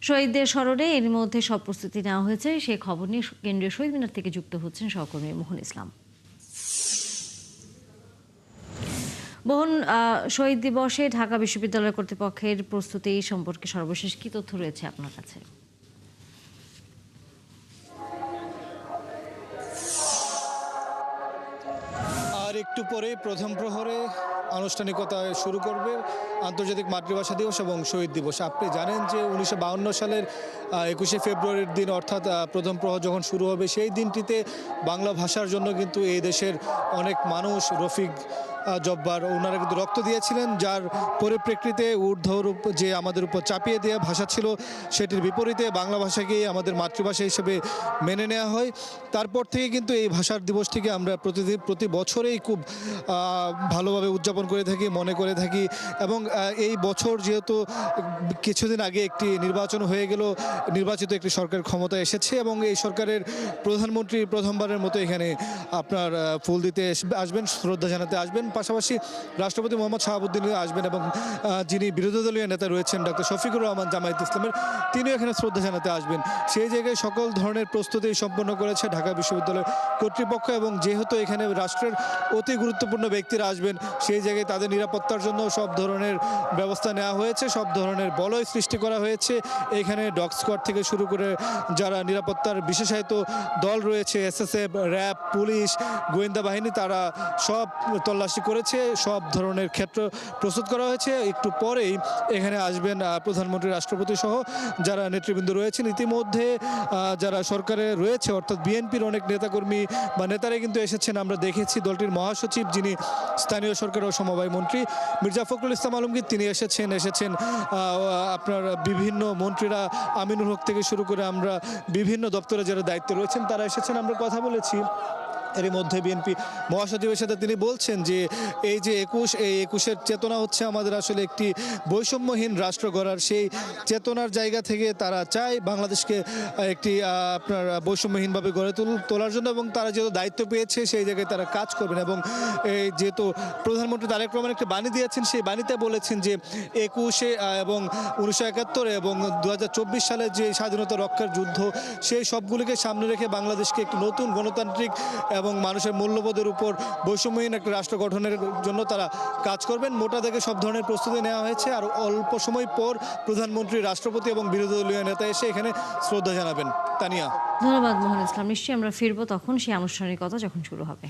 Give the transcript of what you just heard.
শহীদদের স্মরণে এর মধ্যে সব প্রস্তুতি নেওয়া হয়েছে, সে খবর নিয়ে কেন্দ্রীয় শহীদ মিনার থেকে যুক্ত হচ্ছেন সহকর্মী মোহন ইসলাম। মোহন, শহীদ দিবসে ঢাকা বিশ্ববিদ্যালয় কর্তৃপক্ষের প্রস্তুতি সম্পর্কে সর্বশেষ কি তথ্য রয়েছে আপনার কাছে? আর একটু পরে প্রথম প্রহরে আনুষ্ঠানিকতা শুরু করবে আন্তর্জাতিক মাতৃভাষা দিবস এবং শহীদ দিবস। আপনি জানেন যে 1952 সালের 21শে ফেব্রুয়ারির দিন, অর্থাৎ প্রথম প্রহর যখন শুরু হবে, সেই দিনটিতে বাংলা ভাষার জন্য কিন্তু এই দেশের অনেক মানুষ, রফিক জব্বার, ওনারা কিন্তু রক্ত দিয়েছিলেন, যার পরিপ্রেক্ষিতে ঊর্ধ্বরূপ যে আমাদের উপর চাপিয়ে দেওয়া ভাষা ছিল, সেটির বিপরীতে বাংলা ভাষাকেই আমাদের মাতৃভাষা হিসেবে মেনে নেওয়া হয়। তারপর থেকে কিন্তু এই ভাষার দিবসটিকে আমরা প্রতি বছরেই খুব ভালোভাবে উদযাপন করে থাকি, মনে করে থাকি। এবং এই বছর যেহেতু কিছুদিন আগে একটি নির্বাচন হয়ে গেল, নির্বাচিত একটি সরকার ক্ষমতায় এসেছে এবং এই সরকারের প্রধানমন্ত্রী প্রথমবারের মতো এখানে আপনার ফুল দিতে আসবেন, শ্রদ্ধা জানাতে আসবেন। পাশাপাশি রাষ্ট্রপতি মোহাম্মদ শাহাবুদ্দিন আসবেন এবং যিনি বিরোধী দলীয় নেতা রয়েছেন ডক্টর শফিকুর রহমান জামায়াত ইসলামের, তিনিও এখানে শ্রদ্ধা জানাতে আসবেন। সেই জায়গায় সকল ধরনের প্রস্তুতি সম্পন্ন করেছে ঢাকা বিশ্ববিদ্যালয় কর্তৃপক্ষ। এবং যেহেতু এখানে রাষ্ট্রের অতি গুরুত্বপূর্ণ ব্যক্তিরা আসবেন, সেই জায়গায় তাদের নিরাপত্তার জন্য সব ধরনের ব্যবস্থা নেওয়া হয়েছে, সব ধরনের বলয় সৃষ্টি করা হয়েছে। এখানে ডগ স্কোয়াড থেকে শুরু করে যারা নিরাপত্তার বিশেষায়িত দল রয়েছে, এসএসএফ, র্যাব, পুলিশ, গোয়েন্দা বাহিনী, তারা সব তল্লাশি করেছে, সব ধরনের ক্ষেত্র প্রস্তুত করা হয়েছে। একটু পরেই এখানে আসবেন প্রধানমন্ত্রী, রাষ্ট্রপতি সহ যারা নেতৃবৃন্দ রয়েছেন। ইতিমধ্যে যারা সরকারে রয়েছে, অর্থাৎ বিএনপির অনেক নেতাকর্মী বা নেতারাই কিন্তু এসেছেন। আমরা দেখেছি দলটির মহাসচিব, যিনি স্থানীয় সরকার ও সমবায় মন্ত্রী মির্জা ফখরুল ইসলাম আলমগীর, তিনি এসেছেন আপনার বিভিন্ন মন্ত্রীরা, আমিনুল হক থেকে শুরু করে আমরা বিভিন্ন দপ্তরে যারা দায়িত্বে রয়েছেন তারা এসেছেন। আমরা কথা বলেছি এর মধ্যে বিএনপি মহাসচিবের সাথে। তিনি বলছেন যে এই যে 21, এই 21-এর চেতনা হচ্ছে আমাদের আসলে একটি বৈষম্যহীন রাষ্ট্র গড়ার। সেই চেতনার জায়গা থেকে তারা চায় বাংলাদেশকে একটি আপনার বৈষম্যহীনভাবে গড়ে তোলার জন্য, এবং তারা যেহেতু দায়িত্ব পেয়েছে সেই জায়গায় তারা কাজ করবেন। এবং এই যেহেতু প্রধানমন্ত্রী তারেক রহমান একটি বাণী দিয়েছেন, সেই বাণীতে বলেছেন যে 21-এ এবং 1971 এবং 2024 সালে যে স্বাধীনতা রক্ষার যুদ্ধ, সেই সবগুলিকে সামনে রেখে বাংলাদেশকে একটি নতুন গণতান্ত্রিক এবং মানুষের মূল্যবোধের উপর বৈষম্যহীন একটা রাষ্ট্র গঠনের জন্য তারা কাজ করবেন। মোটা থেকে সব ধরনের প্রস্তুতি নেওয়া হয়েছে। আর অল্প সময় পর প্রধানমন্ত্রী, রাষ্ট্রপতি এবং বিরোধী দলীয় নেতা এসে এখানে শ্রদ্ধা জানাবেন। তানিয়া, ধন্যবাদ মোহন ইসলাম। নিশ্চয়ই আমরা ফিরবো তখন, সেই আনুষ্ঠানিকতা যখন শুরু হবে।